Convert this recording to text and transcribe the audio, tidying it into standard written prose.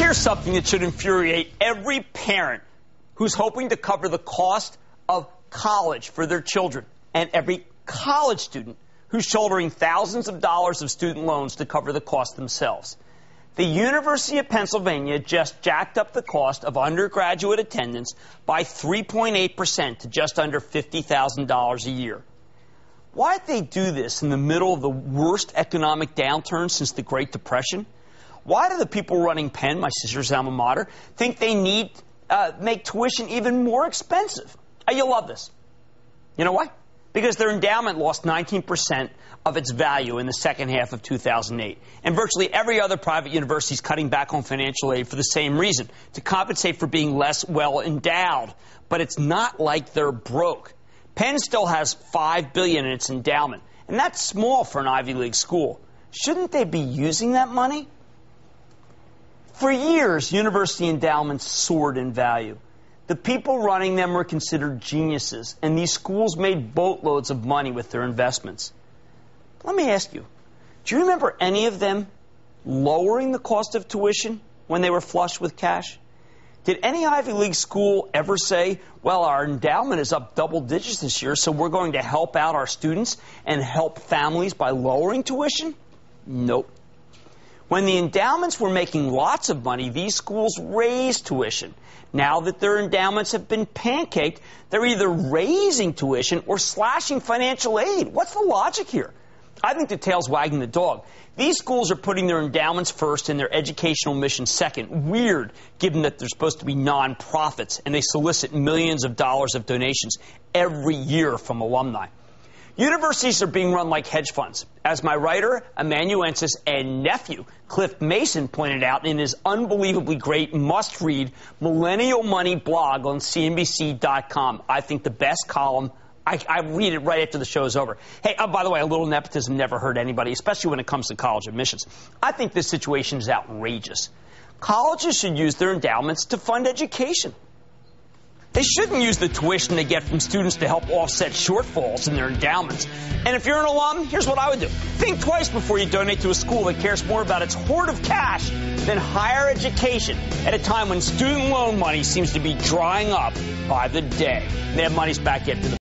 Here's something that should infuriate every parent who's hoping to cover the cost of college for their children, and every college student who's shouldering thousands of dollars of student loans to cover the cost themselves. The University of Pennsylvania just jacked up the cost of undergraduate attendance by 3.8% to just under $50,000 a year. Why'd they do this in the middle of the worst economic downturn since the Great Depression? Why do the people running Penn, my sister's alma mater, think they need make tuition even more expensive? You'll love this. You know why? Because their endowment lost 19% of its value in the second half of 2008. And virtually every other private university is cutting back on financial aid for the same reason, to compensate for being less well endowed. But it's not like they're broke. Penn still has $5 billion in its endowment, and that's small for an Ivy League school. Shouldn't they be using that money? For years, university endowments soared in value. The people running them were considered geniuses, and these schools made boatloads of money with their investments. Let me ask you, do you remember any of them lowering the cost of tuition when they were flush with cash? Did any Ivy League school ever say, well, our endowment is up double digits this year, so we're going to help out our students and help families by lowering tuition? Nope. When the endowments were making lots of money, these schools raised tuition. Now that their endowments have been pancaked, they're either raising tuition or slashing financial aid. What's the logic here? I think the tail's wagging the dog. These schools are putting their endowments first and their educational mission second. Weird, given that they're supposed to be nonprofits and they solicit millions of dollars of donations every year from alumni. Universities are being run like hedge funds, as my writer, amanuensis, and nephew, Cliff Mason, pointed out in his unbelievably great must-read Millennial Money blog on CNBC.com. I think the best column. I read it right after the show is over. Hey, by the way, a little nepotism never hurt anybody, especially when it comes to college admissions. I think this situation is outrageous. Colleges should use their endowments to fund education. They shouldn't use the tuition they get from students to help offset shortfalls in their endowments. And if you're an alum, here's what I would do. Think twice before you donate to a school that cares more about its hoard of cash than higher education at a time when student loan money seems to be drying up by the day. They have money's back yet to the